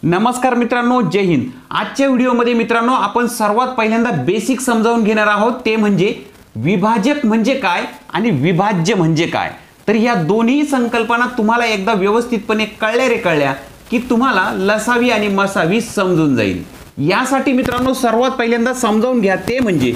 नमस्कार मित्रांनो, जय हिंद। आजच्या व्हिडिओमध्ये मित्रांनो आपण सर्वात पहिल्यांदा बेसिक समजावून घेणार आहोत, ते म्हणजे विभाजक म्हणजे काय आणि विभाज्य म्हणजे काय। तर या दोन्ही संकल्पना तुम्हाला एकदा व्यवस्थितपणे कळल्या की तुम्हाला लसावी आणि मसावी समजून जाईल। यासाठी मित्रांनो सर्वात पहिल्यांदा समजावून घ्या, ते म्हणजे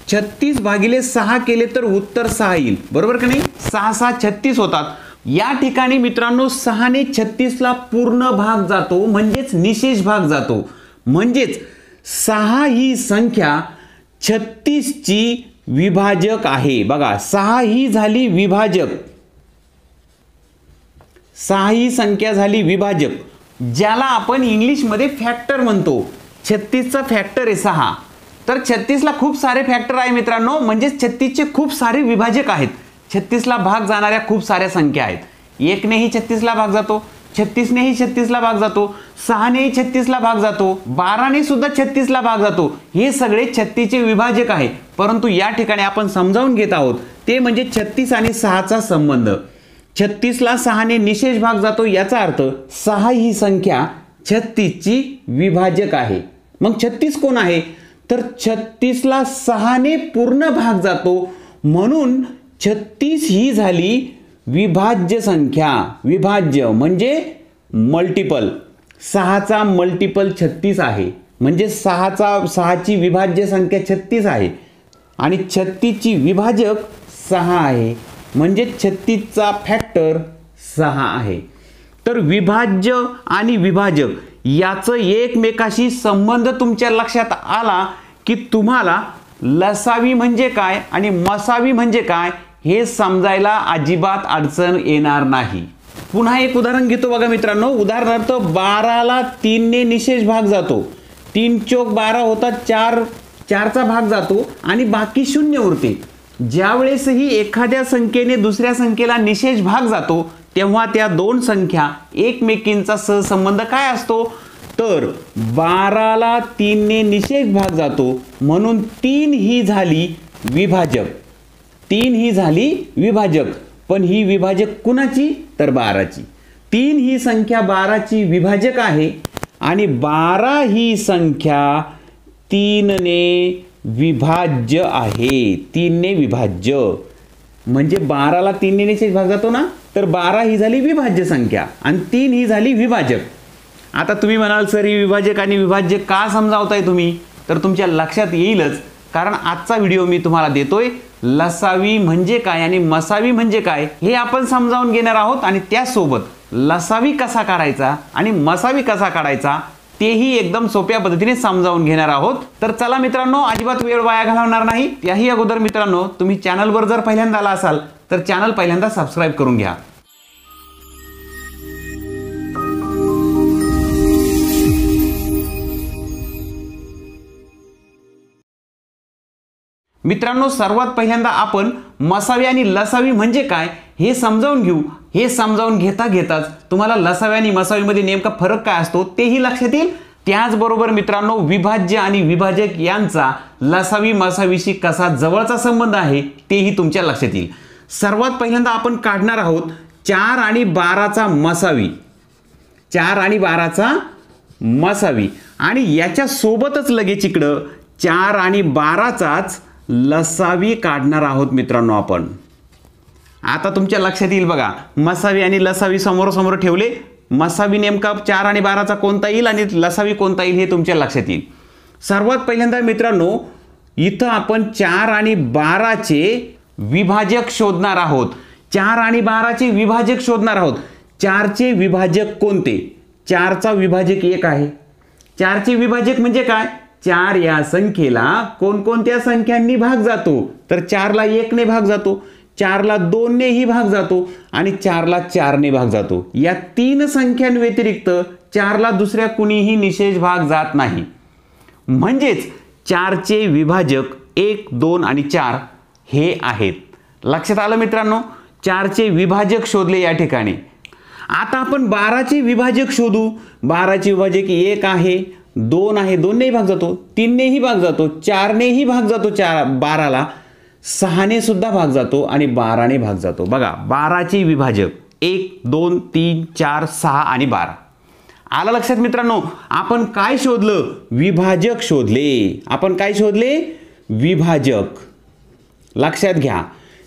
36/6 केले तर उत्तर 6 येईल, बरोबर का नाही। 6 6 36 होतात। या ठिकाणी मित्रांनो 6 ने 36 ला पूर्ण भाग जातो, म्हणजेच निशेष भाग जातो। म्हणजेच 6 ही संख्या 36 ची विभाजक आहे। बघा 6 ही झाली विभाजक, 6 ही संख्या झाली विभाजक, ज्याला आपण इंग्लिश मध्ये फॅक्टर म्हणतो। 36 चा फॅक्टर आहे 6। तर 36 ला खूप सारे फॅक्टर आहे मित्रांनो, म्हणजे 36 चे खूप सारे विभाजक आहेत। 36 ला भाग जाणाऱ्या खूप साऱ्या संख्या आहेत। 1 नेही 36 ला भाग जातो, 36 नेही 36 ला भाग जातो, 6 नेही 36 ला भाग जातो, 12 ने सुद्धा 36 ला भाग जातो। हे सगळे 36 चे विभाजक आहे। परंतु या ठिकाणी आपण समजावून घेत आहोत ते म्हणजे 36 आणि 6 चा संबंध। 36 ला 6 ने निशेष भाग जातो, याचा अर्थ 6 ही संख्या 36 ची विभाजक आहे। मग 36 कोण आहे, तर 36 ला 6 ने पूर्ण भाग जातो, म्हणून 36 ही झाली विभाज्य संख्या। विभाज्य म्हणजे मल्टिपल, 6 चा मल्टिपल 36 आहे, म्हणजे 6 ची विभाज्य संख्या 36 आहे आणि 36 ची विभाजक 6 आहे, म्हणजे 36 चा फॅक्टर 6 आहे। तर विभाज्य आणि विभाजक याचं एकमेकाशी संबंध तुमच्या लक्षात आला की तुम्हाला लसावी म्हणजे काय आणि मसावी म्हणजे काय हे समजायला अजिबात अडचण येणार नाही। पुन्हा एक उदाहरण घेतो बघा मित्रांनो। उदाहरणार्थ 12 ला 3 ने निशेष भाग जातो, 3 चौक 12 होतात, 4 चा भाग जातो आणि बाकी 0 उरते। ज्यावेळेसही एखाद्या संख्येने दुसऱ्या संख्येला निशेष भाग जातो तेव्हा त्या दोन संख्या एकमेकींचा सहसंबंध काय असतो, तर 12 ला 3 ने निशेष भाग जातो, म्हणून 3 ही झाली विभाजक। 3 ही झाली विभाजक, पण ही विभाजक कुणाची, तर 12 ची। 3 ही संख्या 12 ची विभाजक आहे आणि 12 ही संख्या 3 ने विभाज्य आहे। 3 ने विभाज्य म्हणजे 12 ला 3 ने निशेष भाग जातो ना, तर 12 ही झाली विभाज्य संख्या आणि 3 ही झाली विभाजक। आता तुम्ही म्हणाल सर ही विभाजक आणि विभाज्य का समजावताय तुम्ही, तर तुमच्या लक्षात येईलच, कारण आजचा व्हिडिओ मी तुम्हाला देतोय लसावी म्हणजे काय आणि मसावी म्हणजे काय हे आपण समजावून घेणार आहोत, आणि त्यासोबत लसावी कसा काढायचा आणि मसावी कसा काढायचा तेही एकदम सोप्या पद्धतीने समजावून घेणार आहोत। तर चला मित्रांनो, अजिबात वेळ वाया घालवणार नाही। त्याही अगोदर मित्रांनो, तुम्ही चॅनलवर जर पहिल्यांदा आला असाल तर चॅनल पहिल्यांदा सबस्क्राइब करून घ्या। मित्रांनो सर्वात पहिल्यांदा आपण मसावी आणि लसावी म्हणजे काय हे समजावून घेऊ। हे समजावून घेताच तुम्हाला लसावी आणि मसावीमध्ये नेमका फरक काय असतो तेही लक्षात येईल। त्याचबरोबर मित्रांनो विभाज्य आणि विभाजक यांचा लसावी मसावीशी कसा जवळचा संबंध आहे तेही तुमच्या लक्षात येईल। सर्वात पहिल्यांदा आपण काढणार आहोत 4 आणि 12 चा मसावी। 4 आणि 12 चा मसावी, आणि याच्या सोबतच लगेच इकडं 4 आणि 12 चाच लसावी काढणार आहोत मित्रांनो आपण। आता तुमच्या लक्षात येईल बघा, मसावी आणि लसावी समोर ठेवले, मसावी नेमका 4 आणि 12 चा कोणता येईल आणि लसावी कोणता येईल हे तुमच्या लक्षात येईल। सर्वात पहिल्यांदा मित्रांनो इथं आपण 4 आणि 12 चे विभाजक शोधणार आहोत। 4 आणि 12 चे विभाजक शोधणार आहोत। 4 चे विभाजक कोणते, 4 चा विभाजक 1 आहे। 4 चे विभाजक म्हणजे काय, 4 या संख्येला कोणकोणत्या संख्यांनी भाग जातो, तर 4 ला 1 ने भाग जातो, 4 ला 2 नेही भाग जातो आणि 4 ला 4 ने भाग जातो। या 3 संख्यांव्यतिरिक्त 4 ला दुसऱ्या कुणीही निशेष भाग जात नाही। म्हणजेच 4 चे विभाजक 1 2 आणि 4 हे आहेत। लक्षात आलं मित्रांनो, 4 चे विभाजक शोधले या ठिकाणी। आता आपण 12 चे विभाजक शोधू। 12 चे विभाजक 1 आहे, 2 आहे, 2 नेही भाग जातो, 3 नेही भाग जातो, 4 नेही भाग जातो, 12 ला 6 ने सुद्धा भाग जातो आणि 12 ने भाग जातो। बघा 12 चे विभाजक 1 2 3 4 6 आणि 12। आलं लक्षात मित्रांनो? आपण काय शोधलं? विभाजक शोधले. आपण काय शोधले? विभाजक. लक्षात घ्या,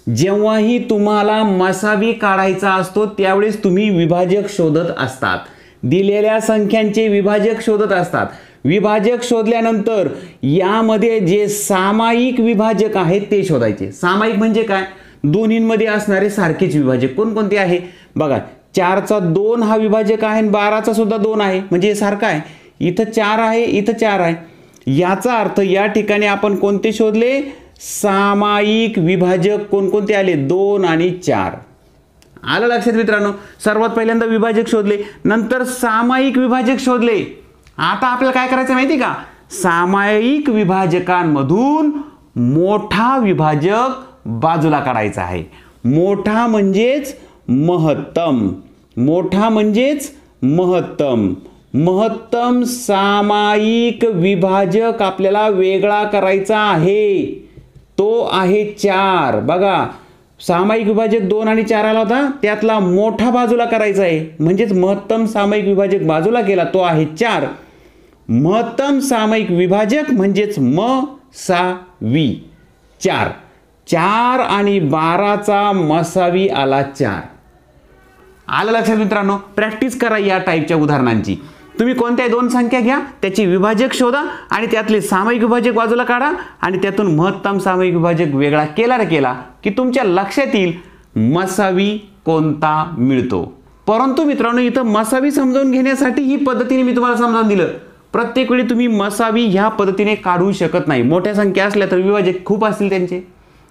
जेव्हाही तुम्हाला मसावी काढायचा असतो त्यावेळेस तुम्ही विभाजक शोधत असतात. दिलेल्या संख्यांचे विभाजक शोधत असतात. विभाजक शोधल्यानंतर यामध्ये जे सामायिक विभाजक आहेत ते शोधायचे. सामायिक म्हणजे काय? दोन्हींमध्ये असणारे सारखेच विभाजक कोणकोणते आहे बघा. 4चा 2 हा विभाजक आहे आणि 12चा सुद्धा 2 आहे, म्हणजे हे सारखं आहे. इथं 4 आहे, इथं 4 आहे. याचा अर्थ या ठिकाणी आपण कोणते शोधले? सामायिक विभाजक कोणकोणते आले? 2 आणि 4. आलं लक्षात मित्रांनो? सर्वात पहिल्यांदा विभाजक शोधले, नंतर सामायिक विभाजक शोधले. आता आपल्याला काय करायचं माहिती का? सामायिक विभाजकांमधून मोठा विभाजक बाजूला काढायचा आहे. मोठा म्हणजेच महत्तम. मोठा म्हणजेच महत्तम. महत्तम सामायिक विभाजक आपल्याला वेगळा करायचा आहे. तो आहे 4. बघा, सामायिक विभाजक 2 आणि 4 आला होता, त्यातला मोठा बाजूला करायचा आहे, म्हणजेच महत्तम सामायिक विभाजक बाजूला केला, तो आहे 4. महत्तम सामायिक विभाजक म्हणजेच मसावी 4. 4 आणि 12चा मसावी आला 4. आलं लक्षात मित्रांनो? प्रॅक्टिस करा या टाईपच्या उदाहरणांची. तुम्ही कोणत्याही 2 संख्या घ्या, त्याची विभाजक शोधा आणि त्यातले सामायिक विभाजक बाजूला काढा आणि त्यातून महत्तम सामायिक विभाजक वेगळा केला की तुमच्या लक्षात येईल मसावी कोणता मिळतो. परंतु मित्रांनो, इथं मसावी समजावून घेण्यासाठी ही पद्धतीने मी तुम्हाला समजावून दिलं. प्रत्येक वेळी तुम्ही मसावी ह्या पद्धतीने काढू शकत नाही. मोठ्या संख्या असल्या तर विभाजक खूप असतील त्यांचे,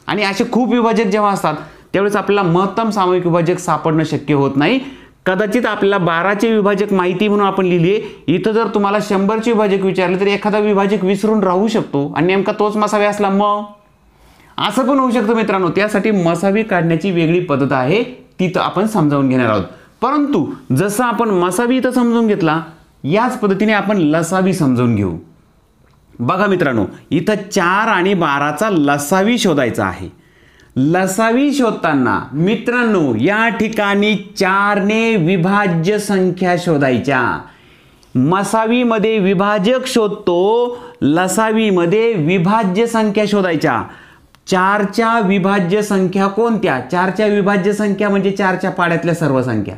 आणि असे खूप विभाजक जेव्हा असतात त्यावेळेस आपल्याला महत्तम सामायिक विभाजक सापडणं शक्य होत नाही. कदाचित आपल्याला 12चे विभाजक माहिती म्हणून आपण लिहिले. इथं जर तुम्हाला 100चे विभाजक विचारले तर एखादा विभाजक विसरून राहू शकतो आणि नेमका तोच मसावी असला मग असं पण होऊ शकतं मित्रांनो. त्यासाठी मसावी काढण्याची वेगळी पद्धत आहे, ती तर आपण समजावून घेणार आहोत. परंतु जसं आपण मसावी इथं समजून घेतला, याच पद्धतीने आपण लसावी समजून घेऊ. बघा मित्रांनो, इथं 4 आणि 12चा लसावी शोधायचा आहे. लसावी शोधताना मित्रांनो या ठिकाणी 4 ने विभाज्य संख्या शोधायच्या. मसावीमध्ये विभाजक शोधतो, लसावीमध्ये विभाज्य संख्या शोधायच्या. 4च्या विभाज्य संख्या कोणत्या? 4च्या विभाज्य संख्या म्हणजे 4च्या पाड्यातल्या सर्व संख्या.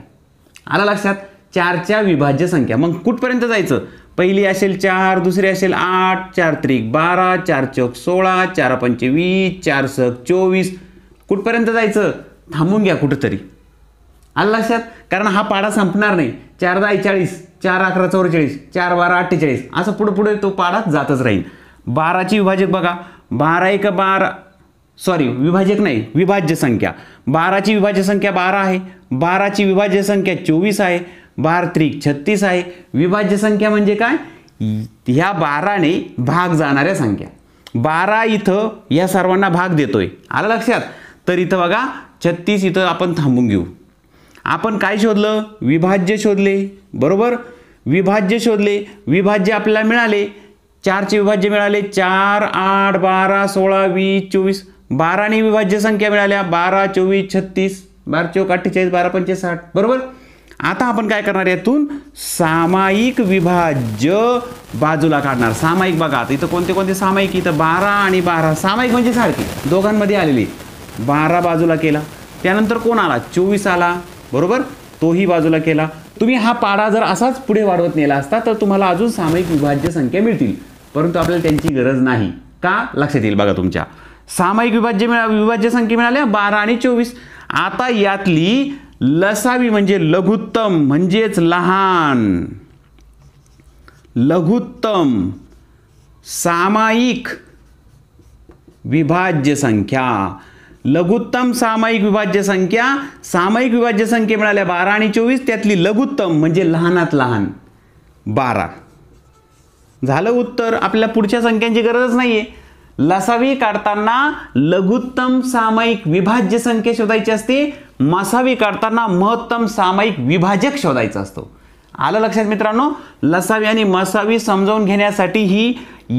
आलं लक्षात? 4च्या विभाज्य संख्या. मग कुठपर्यंत जायचं? पहिली असेल 4, दुसरी असेल 8, 4 त्रिक 12, 4 चौक 16, 4 पंचे 20, 4 सहक 24. कुठपर्यंत जायचं? थांबून घ्या कुठंतरी. आलं लक्षात? कारण हा पाडा संपणार नाही. 4 10 40, 4 11 44, 4 12 48, असं पुढे पुढे तो पाडा जातच राहील. 12ची विभाजक बघा, 12 1 12, सॉरी विभाजक नाही, विभाज्य संख्या. 12ची विभाज्य संख्या 12 आहे. 12ची विभाज्य संख्या 24 आहे. 12 त्रिक 36 आहे. विभाज्य संख्या म्हणजे काय? ह्या 12ने भाग जाणाऱ्या संख्या. 12 इथं या सर्वांना भाग देतोय. आलं लक्षात? तर इथं बघा 36, इथं आपण थांबून घेऊ. आपण काय शोधलं? विभाज्य शोधले, बरोबर? विभाज्य शोधले. विभाज्य आपल्याला मिळाले, 4चे विभाज्य मिळाले. 4 8 12 16 20 24. 12ने विभाज्य संख्या मिळाल्या 12 24 36, 12 चौक 48, 12 पंचे 60, बरोबर? आता आपण काय करणार? यातून सामायिक विभाज्य बाजूला काढणार. सामायिक बघा, इथं कोणते कोणते सामायिक? इथं 12 आणि 12 सामायिक म्हणजे सारखे दोघांमध्ये आलेले. 12 बाजूला केला. त्यानंतर कोण आला? 24 आला, बरोबर? तोही बाजूला केला. तुम्ही हा पाडा जर असाच पुढे वाढवत नेला असता तर तुम्हाला अजून सामायिक विभाज्य संख्या मिळतील, परंतु आपल्याला त्यांची गरज नाही. का? लक्षात येईल बघा तुमच्या. सामायिक विभाज्य संख्या मिळाल्या 12 आणि 24. आता यातली लसावी म्हणजे लघुत्तम म्हणजेच लहान, लघुत्तम सामायिक विभाज्य संख्या. लघुत्तम सामायिक विभाज्य संख्या. सामायिक विभाज्य संख्या मिळाल्या 12 आणि 24, त्यातली लघुत्तम म्हणजे लहानात लहान 12. झालं उत्तर. आपल्याला पुढच्या संख्यांची गरजच नाहीये. लसावी काढताना लघुत्तम सामायिक विभाज्य संख्या शोधायची असते, मसावी काढताना महत्तम सामायिक विभाजक शोधायचा असतो. आलं लक्षात मित्रांनो? लसावी आणि मसावी समजावून घेण्यासाठी ही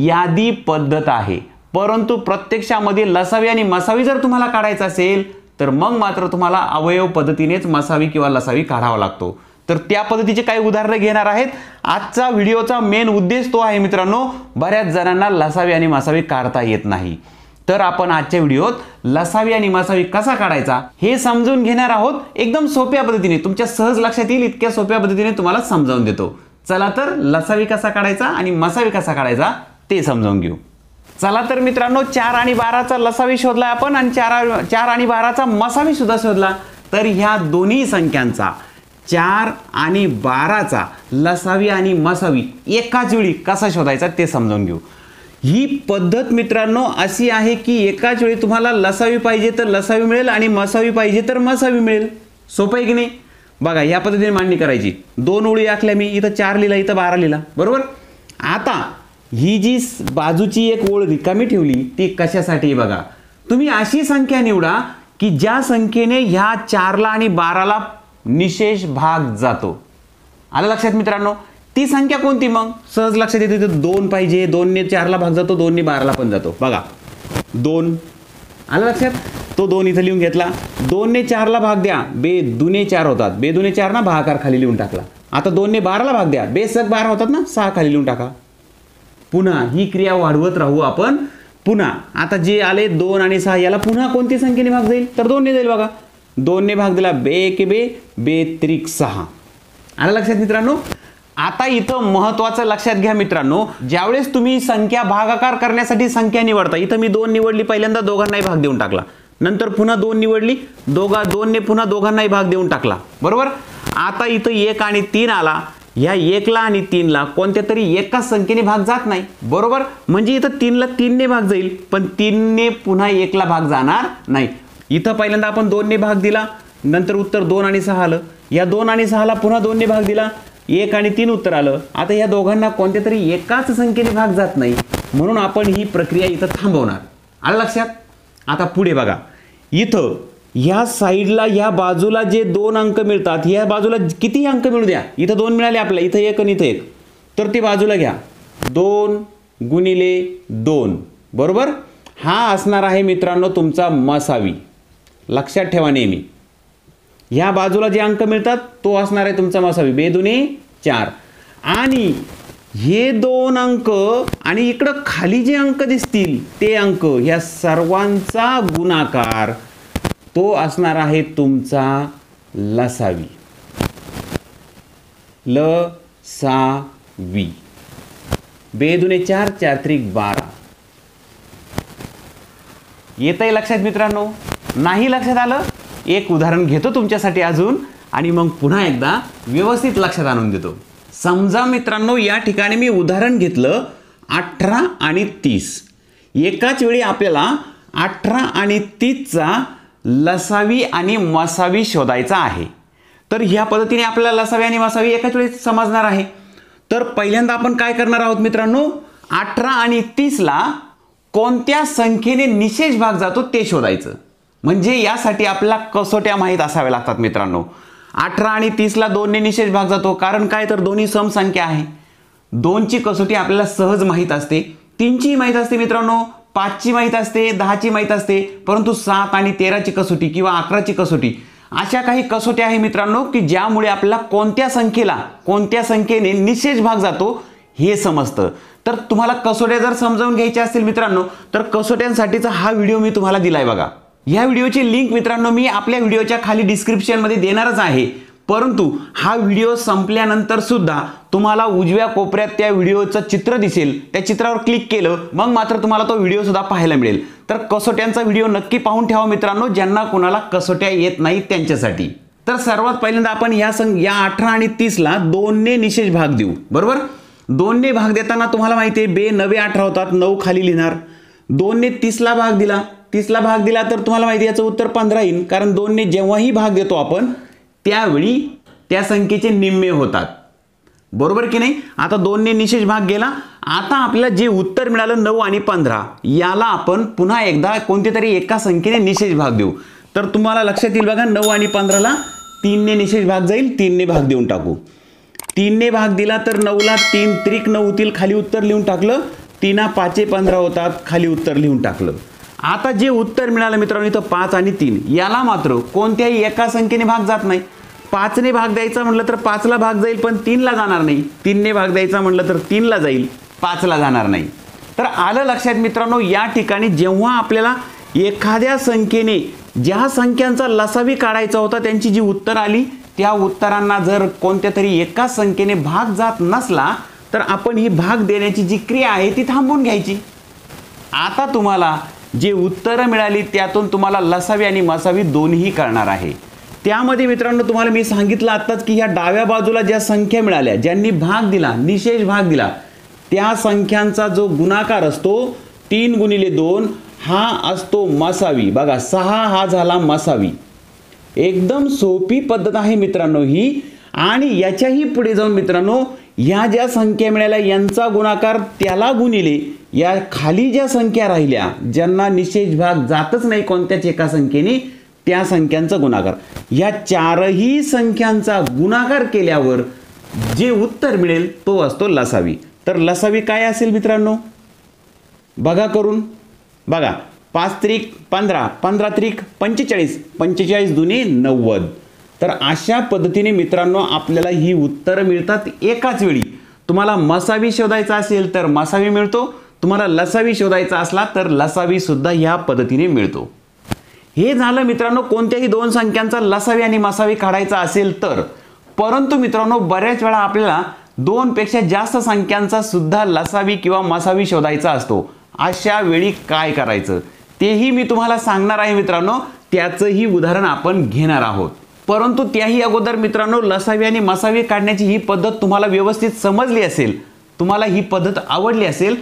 यादी पद्धत आहे. परंतु प्रत्यक्षामध्ये लसावी आणि मसावी जर तुम्हाला काढायचा असेल तर मग मात्र तुम्हाला अवयव पद्धतीनेच मसावी किंवा लसावी काढावा लागतो. तर त्या पद्धतीचे काही उदाहरणं घेणार आहेत. आजचा व्हिडिओचा मेन उद्देश तो आहे मित्रांनो, बऱ्याच जणांना लसावी आणि मसावी काढता येत नाही. तर आपण आजच्या व्हिडिओत लसावी आणि मसावी कसा काढायचा हे समजून घेणार आहोत. एकदम सोप्या पद्धतीने, तुमच्या सहज लक्षात येईल इतक्या सोप्या पद्धतीने तुम्हाला समजावून देतो. चला तर लसावी कसा काढायचा आणि मसावी कसा काढायचा ते समजावून घेऊ. चला तर मित्रांनो, 4 आणि 12चा लसावी शोधला आपण आणि 4 आणि 12चा मसावी सुद्धा शोधला. तर ह्या दोन्ही संख्यांचा 4 आणि 12चा लसावी आणि मसावी एकाच वेळी कसा शोधायचा ते समजावून घेऊ. ही पद्धत मित्रांनो अशी आहे की एकाच वेळी तुम्हाला लसावी पाहिजे तर लसावी मिळेल आणि मसावी पाहिजे तर मसावी मिळेल. सोपं आहे की नाही? बघा, या पद्धतीने मांडणी करायची. 2 ओळी आखल्या मी, इथं 4 लिहिला, इथं 12 लिहिला, बरोबर. आता ही जी बाजूची एक ओळ रिकामी ठेवली ती कशासाठी? बघा, तुम्ही अशी संख्या निवडा की ज्या संख्येने ह्या 4ला आणि 12ला निशेष भाग जातो. आलं लक्षात मित्रांनो? ती संख्या कोणती? मग सहज लक्षात येते, 2 पाहिजे. 2ने 4ला भाग जातो, 2ने 12ला पण जातो. बघा 2 आलं लक्षात. तो 2 इथं लिहून घेतला. 2ने 4ला भाग द्या, बे दुने 4 होतात. बे दुने 4 ना, भागाकार खाली लिहून टाकला. आता 2ने 12ला भाग द्या, बे सग 12 होतात ना, 6 खाली लिहून टाका. पुन्हा ही क्रिया वाढवत राहू आपण. पुन्हा आता जे आले 2 आणि 6, याला पुन्हा कोणती संख्येने भाग जाईल? तर 2ने जाईल. बघा 2ने भाग दिला, बे के बे, बे त्रिक 6. आलं लक्षात मित्रांनो? आता इथं महत्वाचं लक्षात घ्या मित्रांनो, ज्यावेळेस तुम्ही संख्या भागाकार करण्यासाठी संख्या निवडता, इथं मी 2 निवडली, पहिल्यांदा दोघांनाही भाग देऊन टाकला. नंतर पुन्हा 2 निवडली, 2ने पुन्हा दोघांनाही भाग देऊन टाकला, बरोबर. आता इथं 1 आणि 3 आला. ह्या 1ला आणि 3ला कोणत्या तरी एकाच संख्येने भाग जात नाही, बरोबर. म्हणजे इथं 3ला 3ने भाग जाईल, पण 3ने पुन्हा 1ला भाग जाणार नाही. इथं पहिल्यांदा आपण 2ने भाग दिला, नंतर उत्तर 2 आणि 6 आलं. या 2 आणि 6ला पुन्हा 2ने भाग दिला, 1 आणि 3 उत्तर आलं. आता या दोघांना कोणत्या तरी एकाच संख्येने भाग जात नाही, म्हणून आपण ही प्रक्रिया इथं थांबवणार. आलं लक्षात? आता पुढे बघा, इथं ह्या साईडला ह्या बाजूला जे 2 अंक मिळतात, ह्या बाजूला किती अंक मिळू द्या, इथं 2 मिळाले आपल्याला, इथं 1 आणि इथं 1, तर ती बाजूला घ्या. 2 गुणिले 2, बरोबर. हा असणार आहे मित्रांनो तुमचा मसावी. लक्षात ठेवा नेहमी, ह्या बाजूला जे अंक मिळतात तो असणार आहे तुमचा मसावी. बे दुने 4 आणि हे 2 अंक आणि इकडं खाली जे अंक दिसतील ते अंक, ह्या सर्वांचा गुणाकार तो असणार आहे तुमचा लसावी. लसावी. बे दुने 4, 4 त्रिक 12. येतंय लक्षात मित्रांनो? नाही लक्षात आलं? एक उदाहरण घेतो तुमच्यासाठी अजून आणि मग पुन्हा एकदा व्यवस्थित लक्षात आणून देतो. समजा मित्रांनो, या ठिकाणी मी उदाहरण घेतलं 18 आणि 30. एकाच वेळी आपल्याला 18 आणि 30चा लसावी आणि मसावी शोधायचा आहे. तर ह्या पद्धतीने आपल्याला लसावी आणि मसावी एकाच वेळी समजणार आहे. तर पहिल्यांदा आपण काय करणार आहोत मित्रांनो, 18 आणि 30ला कोणत्या संख्येने निशेष भाग जातो ते शोधायचं. म्हणजे यासाठी आपल्याला कसोट्या माहीत असाव्या लागतात मित्रांनो. 18 आणि 30ला 2ने निशेष भाग जातो, कारण काय तर दोन्ही समसंख्या आहे. 2ची कसोटी आपल्याला सहज माहीत असते, 3ची माहीत असते मित्रांनो, 5ची माहीत असते, 10ची माहीत असते, परंतु 7 आणि 13ची कसोटी किंवा 11ची कसोटी अशा काही कसोट्या आहे मित्रांनो की ज्यामुळे आपल्याला कोणत्या संख्येने निशेष भाग जातो हे समजतं. तर तुम्हाला कसोट्या जर समजावून घ्यायच्या असतील मित्रांनो, तर कसोट्यांसाठीचा हा व्हिडिओ मी तुम्हाला दिलाय बघा. या व्हिडिओची लिंक मित्रांनो मी आपल्या व्हिडिओच्या खाली डिस्क्रिप्शनमध्ये देणारच आहे. परंतु हा व्हिडिओ संपल्यानंतर सुद्धा तुम्हाला उजव्या कोपऱ्यात त्या व्हिडिओचं चित्र दिसेल, त्या चित्रावर क्लिक केलं मग मात्र तुम्हाला तो व्हिडिओ सुद्धा पाहायला मिळेल. तर कसोट्यांचा व्हिडिओ नक्की पाहून ठेवा मित्रांनो, ज्यांना कोणाला कसोट्या येत नाहीत त्यांच्यासाठी. तर सर्वात पहिल्यांदा आपण या 18 आणि 30ला 2ने निशेष भाग देऊ, बरोबर. 2ने भाग देताना तुम्हाला माहिती आहे बे 9 18 होतात, 9 खाली लिहिणार. 2ने 30ला भाग दिला, 30ला भाग दिला तर तुम्हाला माहिती आहे याचं उत्तर 15 येईल, कारण 2ने जेव्हाही भाग देतो आपण त्यावेळी त्या संख्येचे निम्मे होतात, बरोबर की नाही. आता 2ने निशेष भाग गेला. आता आपल्याला जे उत्तर मिळालं 9 आणि 15 याला आपण पुन्हा एकदा कोणत्या तरी एका संख्येने निशेष भाग देऊ. तर तुम्हाला लक्षात येईल बघा, 9 आणि 15ला 3ने निशेष भाग जाईल, 3ने भाग देऊन टाकू. 3ने भाग दिला तर 9ला 3 त्रिक 9 होतील, खाली उत्तर लिहून टाकलं. 3 5 15 होतात, खाली उत्तर लिहून टाकलं. आता जे उत्तर मिळालं मित्रांनो इथं 5 आणि 3 याला मात्र कोणत्याही एका संख्येने भाग जात नाही. 5ने भाग द्यायचा म्हटलं तर 5ला भाग जाईल पण 3ला जाणार नाही. 3ने भाग द्यायचा म्हटलं तर 3ला जाईल, 5ला जाणार नाही. तर आलं लक्षात मित्रांनो, या ठिकाणी जेव्हा आपल्याला एखाद्या संख्येने ज्या संख्यांचा लसावी काढायचा होता त्यांची जी उत्तर आली त्या उत्तरांना जर कोणत्या तरी एका संख्येने भाग जात नसला तर आपण ही भाग देण्याची जी क्रिया आहे ती थांबवून घ्यायची. आता तुम्हाला जे उत्तरं मिळाली त्यातून तुम्हाला लसावी आणि मसावी दोन्ही कळणार आहे. त्यामध्ये मित्रांनो तुम्हाला मी सांगितलं आत्ताच की ह्या डाव्या बाजूला ज्या संख्या मिळाल्या, ज्यांनी भाग दिला, निशेष भाग दिला, त्या संख्यांचा जो गुणाकार असतो 3 × 2 हा असतो मसावी. बघा 6 हा झाला मसावी. एकदम सोपी पद्धत आहे मित्रांनो ही. आणि याच्याही पुढे जाऊन मित्रांनो ह्या ज्या संख्या मिळाल्या यांचा गुणाकार त्याला गुणिले या खाली ज्या संख्या राहिल्या ज्यांना निशेष भाग जातच नाही कोणत्याच एका संख्येने त्या संख्यांचा गुणाकार, या चारही संख्यांचा गुणाकार केल्यावर जे उत्तर मिळेल तो असतो लसावी. तर लसावी काय असेल मित्रांनो, बघा करून. बघा 5 त्रिक 15, 15 त्रिक 45, 45 दुने 90. तर अशा पद्धतीने मित्रांनो आपल्याला ही उत्तरं मिळतात एकाच वेळी. तुम्हाला मसावी शोधायचा असेल तर मसावी मिळतो, तुम्हाला लसावी शोधायचा असला तर लसावी सुद्धा ह्या पद्धतीने मिळतो. हे झालं मित्रांनो कोणत्याही दोन संख्यांचा लसावी आणि मसावी काढायचा असेल तर. परंतु मित्रांनो बऱ्याच वेळा आपल्याला 2 पेक्षा जास्त संख्यांचा सुद्धा लसावी किंवा मसावी शोधायचा असतो. अशा वेळी काय करायचं तेही मी तुम्हाला सांगणार आहे मित्रांनो. त्याचंही उदाहरण आपण घेणार आहोत. परंतु त्याही अगोदर मित्रांनो लसावी आणि मसावी काढण्याची ही पद्धत तुम्हाला व्यवस्थित समजली असेल, तुम्हाला ही पद्धत आवडली असेल,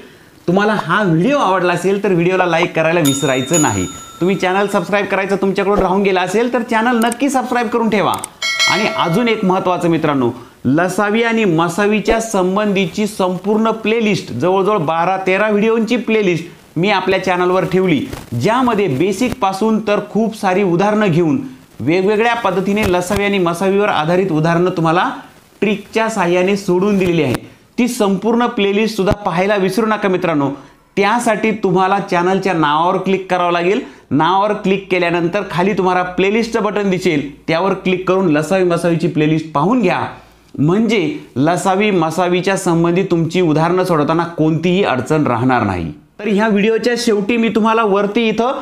तुम्हाला हा व्हिडिओ आवडला असेल तर व्हिडिओला लाईक करायला विसरायचं नाही. तुम्ही चॅनल सबस्क्राईब करायचं तुमच्याकडून राहून गेला असेल तर चॅनल नक्की सबस्क्राईब करून ठेवा. आणि अजून एक महत्त्वाचं मित्रांनो, लसावी आणि मसावीच्या संबंधीची संपूर्ण प्लेलिस्ट जवळजवळ 12-13 व्हिडिओंची प्लेलिस्ट मी आपल्या चॅनलवर ठेवली, ज्यामध्ये बेसिक पासून तर खूप सारी उदाहरणं घेऊन वेगवेगळ्या पद्धतीने लसावी आणि मसावीवर आधारित उदाहरणं तुम्हाला ट्रिकच्या साहाय्याने सोडून दिलेली आहे. ती संपूर्ण प्लेलिस्ट सुद्धा पाहायला विसरू नका मित्रांनो. त्यासाठी तुम्हाला चॅनलच्या नावावर क्लिक करावं लागेल. नावावर क्लिक केल्यानंतर खाली तुम्हाला प्लेलिस्टचं बटन दिसेल, त्यावर क्लिक करून लसावी मसावीची प्लेलिस्ट पाहून घ्या. म्हणजे लसावी मसावीच्या संबंधी तुमची उदाहरणं सोडवताना कोणतीही अडचण राहणार नाही. तर ह्या व्हिडिओच्या शेवटी मी तुम्हाला वरती इथं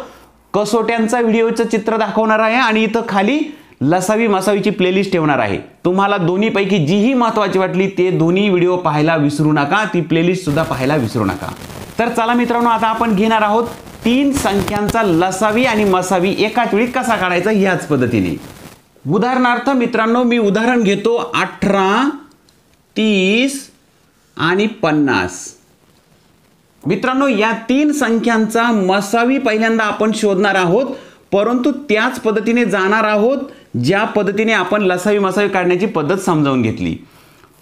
कसोट्यांचा व्हिडिओचं चित्र दाखवणार आहे आणि इथं खाली लसावी मसावीची प्लेलिस्ट ठेवणार आहे. तुम्हाला दोन्हीपैकी जीही महत्त्वाची वाटली ते दोन्ही व्हिडिओ पाहायला विसरू नका, ती प्लेलिस्ट सुद्धा पाहायला विसरू नका. तर चला मित्रांनो आता आपण घेणार आहोत 3 संख्यांचा लसावी आणि मसावी एकाच वेळी कसा काढायचा ह्याच पद्धतीने. उदाहरणार्थ मित्रांनो मी उदाहरण घेतो 18, 30 आणि 50. मित्रांनो या 3 संख्यांचा मसावी पहिल्यांदा आपण शोधणार आहोत, परंतु त्याच पद्धतीने जाणार आहोत ज्या पद्धतीने आपण लसावी मसावी काढण्याची पद्धत समजावून घेतली.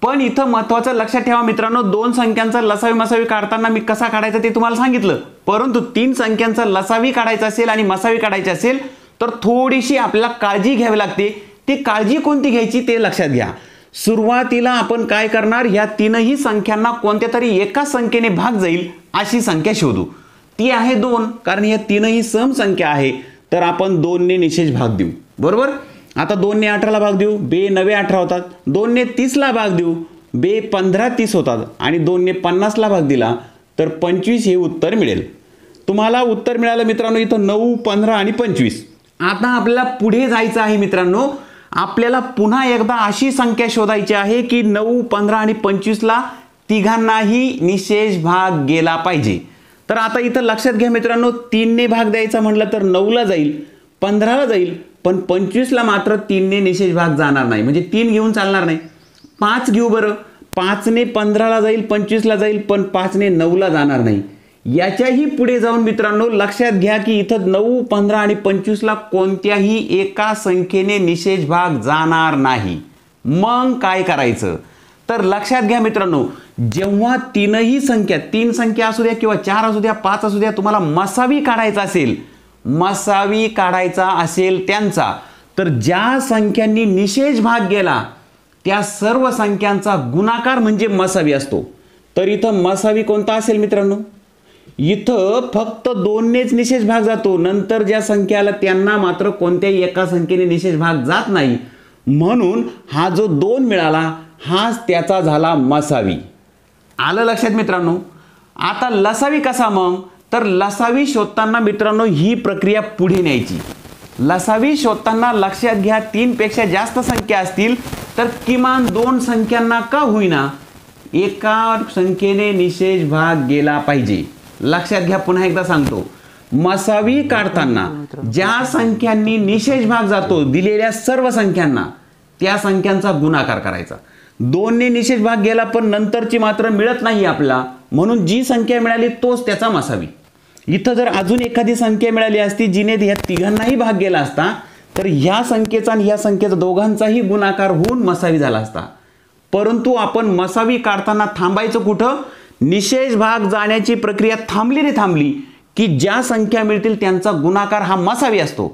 पण इथं महत्त्वाचं लक्षात ठेवा मित्रांनो, 2 संख्यांचा लसावी मसावी काढताना मी कसा काढायचा ते तुम्हाला सांगितलं, परंतु 3 संख्यांचा लसावी काढायचा असेल आणि मसावी काढायची असेल तर थोडीशी आपल्याला काळजी घ्यावी लागते. ती काळजी कोणती घ्यायची ते लक्षात घ्या. सुरुवातीला आपण काय करणार, ह्या 3ही संख्यांना कोणत्या तरी एका संख्येने भाग जाईल अशी संख्या शोधू. ती आहे 2, कारण ह्या 3ही सम संख्या आहे तर आपण 2ने निशेष भाग देऊ. बरोबर. आता 2ने 18ला भाग देऊ, बे 9 18 होतात. 2ने 30ला भाग देऊ, बे 15 30 होतात. आणि 2ने 50ला भाग दिला तर 25 हे उत्तर मिळेल. तुम्हाला उत्तर मिळालं मित्रांनो इथं 9, 15 आणि 25. आता आपल्याला पुढे जायचं आहे मित्रांनो. आपल्याला पुन्हा एकदा अशी संख्या शोधायची आहे की 9, 15 आणि 25ला तिघांनाही निशेष भाग गेला पाहिजे. तर आता इथं लक्षात घ्या मित्रांनो, 3ने भाग द्यायचा म्हटलं तर 9ला जाईल, 15ला जाईल, पण 25ला मात्र 3ने निशेष भाग जाणार नाही. म्हणजे 3 घेऊन चालणार नाही. 5 घेऊ बरं. 5ने 15ला जाईल, 25ला जाईल, पण 5ने 9ला जाणार नाही. याच्याही पुढे जाऊन मित्रांनो लक्षात घ्या की इथं 9, 15 आणि 25ला कोणत्याही एका संख्येने निशेष भाग जाणार नाही. मग काय करायचं तर लक्षात घ्या मित्रांनो, जेव्हा 3ही संख्या, 3 संख्या असू द्या किंवा 4 असू द्या, 5 असू द्या, तुम्हाला मसावी काढायचा असेल, मसावी काढायचा असेल त्यांचा, तर ज्या संख्यांनी निशेष भाग गेला त्या सर्व संख्यांचा गुणाकार म्हणजे मसावी असतो. तर इथं मसावी कोणता असेल मित्रांनो, इथं फक्त 2नेच निशेष भाग जातो. नंतर ज्या संख्या आल्या त्यांना मात्र कोणत्याही एका संख्येने निशेष भाग जात नाही. म्हणून हा जो 2 मिळाला हाच त्याचा झाला मसावी. आलं लक्षात मित्रांनो. आता लसावी कसा मग, तर लसावी शोधताना मित्रांनो ही प्रक्रिया पुढे न्यायची. लसावी शोधताना लक्षात घ्या 3 पेक्षा जास्त संख्या असतील तर किमान 2 संख्यांना का होईना एका संख्येने निशेष भाग गेला पाहिजे. लक्षात घ्या, पुन्हा एकदा सांगतो, मसावी काढताना ज्या संख्यांनी निशेष भाग जातो दिलेल्या सर्व संख्यांना त्या संख्यांचा गुणाकार करायचा. 2 ने निशेष भाग गेला पण नंतरची मात्र मिळत नाही आपला, म्हणून जी संख्या मिळाली तोच त्याचा मसावी. इथं जर अजून एखादी संख्या मिळाली असती जिने ह्या तिघांनाही भाग गेला असता तर ह्या संख्येचा आणि ह्या संख्येचा दोघांचाही गुणाकार होऊन मसावी झाला असता. परंतु आपण मसावी काढताना थांबायचं कुठं, निशेष भाग जाण्याची प्रक्रिया थांबली रे थांबली की ज्या संख्या मिळतील त्यांचा गुणाकार हा मसावी असतो.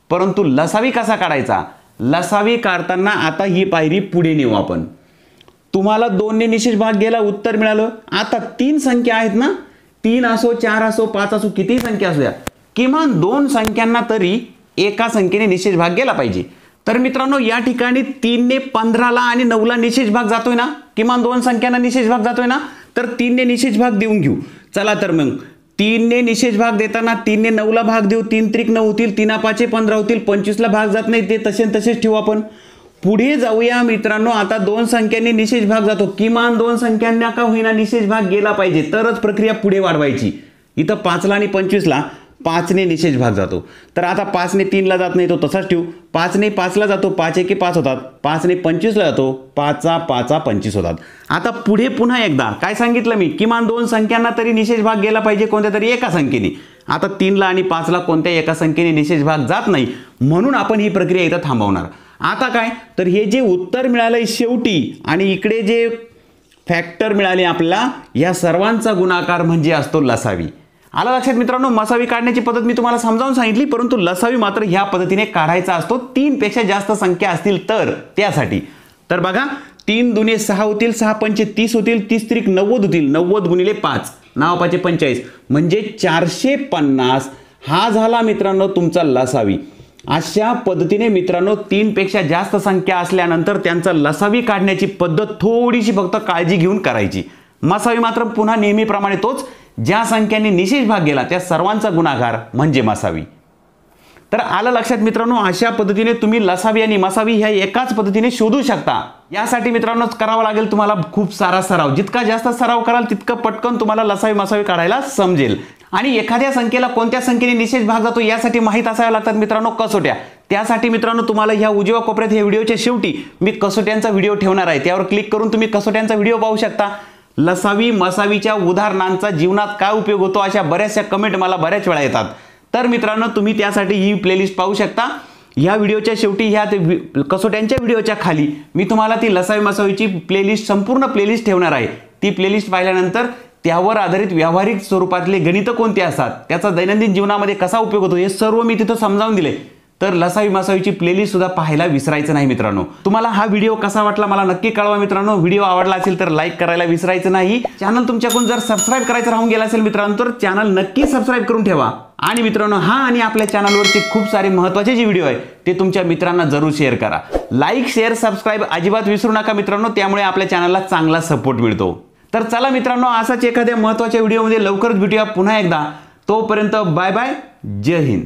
परंतु लसावी कसा काढायचा, लसावी काढताना आता ही पायरी पुढे नेऊ आपण. तुम्हाला 2 ने निशेष भाग गेला, उत्तर मिळालं. आता 3 संख्या आहेत ना, 3 असो 4 असो 5 असो कितीही संख्या असू द्या, किमान 2 संख्यांना तरी एका संख्येने निशेष भाग गेला पाहिजे. तर मित्रांनो या ठिकाणी 3 ने 15ला आणि 9ला निशेष भाग जातोय ना, किमान 2 संख्यांना निशेष भाग जातोय ना, तर 3 ने निशेष भाग देऊन घेऊ. चला तर मग 3 ने निशेष भाग देताना 3 ने 9ला भाग देऊ, 3 त्रिक 9 होतील, 3 5 15 होतील, 25ला भाग जात नाही ते तसेच ठेवू आपण. पुढे जाऊया मित्रांनो. आता 2 संख्यांनी निशेष भाग जातो, किमान 2 संख्यांना का होईना निशेष भाग गेला पाहिजे तरच प्रक्रिया पुढे वाढवायची. इथं 5ला आणि 25ला 5 ने निशेष भाग जातो, तर आता 5 ने 3ला जात नाही तो तसाच ठेवू. 5 ने 5ला जातो, 5 एके 5 होतात. 5 ने 25ला जातो, 5 5 25 होतात. आता पुढे पुन्हा एकदा काय सांगितलं मी, किमान 2 संख्यांना तरी निशेष भाग गेला पाहिजे कोणत्या तरी एका संख्येने. आता 3ला आणि 5ला कोणत्या एका संख्येने निशेष भाग जात नाही, म्हणून आपण ही प्रक्रिया इथं थांबवणार. आता काय, तर हे जे उत्तर मिळालंय शेवटी आणि इकडे जे फॅक्टर मिळाले आपल्याला, या सर्वांचा गुणाकार म्हणजे असतो लसावी. आलं लक्षात मित्रांनो. मसावी काढण्याची पद्धत मी तुम्हाला समजावून सांगितली, परंतु लसावी मात्र ह्या पद्धतीने काढायचा असतो 3 पेक्षा जास्त संख्या असतील तर त्यासाठी. तर बघा 3 दुने 6 होतील, 6 पंचे 30 होतील, 30 त्रिक 90 होतील, 90 गुणिले 5 9 5 45 म्हणजे 450 हा झाला मित्रांनो तुमचा लसावी. अशा पद्धतीने मित्रांनो 3 पेक्षा जास्त संख्या असल्यानंतर त्यांचा लसावी काढण्याची पद्धत थोडीशी फक्त काळजी घेऊन करायची. मसावी मात्र पुन्हा नेहमीप्रमाणे तोच, ज्या संख्यांनी निशेष भाग गेला त्या सर्वांचा गुणाकार म्हणजे मसावी. तर आलं लक्षात मित्रांनो. अशा पद्धतीने तुम्ही लसावी आणि मसावी ह्या एकाच पद्धतीने शोधू शकता. यासाठी मित्रांनो करावं लागेल तुम्हाला खूप सारा सराव. जितका जास्त सराव कराल तितकं पटकन तुम्हाला लसावी मसावी काढायला समजेल. आणि एखाद्या संख्येला कोणत्या संख्येने निशेष भाग जातो यासाठी माहीत असाव्या लागतात मित्रांनो कसोट्या. त्यासाठी मित्रांनो तुम्हाला ह्या उजव्या कोपऱ्यात ह्या व्हिडिओच्या शेवटी मी कसोट्यांचा व्हिडिओ ठेवणार आहे, त्यावर क्लिक करून तुम्ही कसोट्यांचा व्हिडिओ पाहू शकता. लसावी मसावीच्या उदाहरणांचा जीवनात काय उपयोग होतो अशा बऱ्याचशा कमेंट मला बऱ्याच वेळा येतात. तर मित्रांनो तुम्ही त्यासाठी ही प्लेलिस्ट पाहू शकता. ह्या व्हिडिओच्या शेवटी ह्या कसोट्यांच्या व्हिडिओच्या खाली मी तुम्हाला ती लसावी मसावीची प्लेलिस्ट संपूर्ण प्लेलिस्ट ठेवणार आहे. ती प्लेलिस्ट पाहिल्यानंतर त्यावर आधारित व्यावहारिक स्वरूपातले गणित कोणते असतात, त्याचा दैनंदिन जीवनामध्ये कसा उपयोग होतो हे सर्व मी तिथं समजावून दिले. तर लसावी मसावीची प्लेलिस्ट सुद्धा पाहायला विसरायचं नाही मित्रांनो. तुम्हाला हा व्हिडिओ कसा वाटला मला नक्की कळवा मित्रांनो. व्हिडिओ आवडला असेल तर लाईक करायला विसरायचं नाही. चॅनल तुमच्याकडून जर सबस्क्राईब करायचं राहून गेला असेल मित्रांनो तर चॅनल नक्की सबस्क्राईब करून ठेवा. आणि मित्रांनो हा आणि आपल्या चॅनलवरचे खूप सारे महत्त्वाचे जे व्हिडिओ आहे ते तुमच्या मित्रांना जरूर शेअर करा. लाईक शेअर सबस्क्राईब अजिबात विसरू नका मित्रांनो, त्यामुळे आपल्या चॅनलला चांगला सपोर्ट मिळतो. तर चला मित्रांनो असाच एखाद्या महत्त्वाच्या व्हिडिओमध्ये लवकरच भेटूया पुन्हा एकदा. तोपर्यंत बाय बाय, जय हिंद.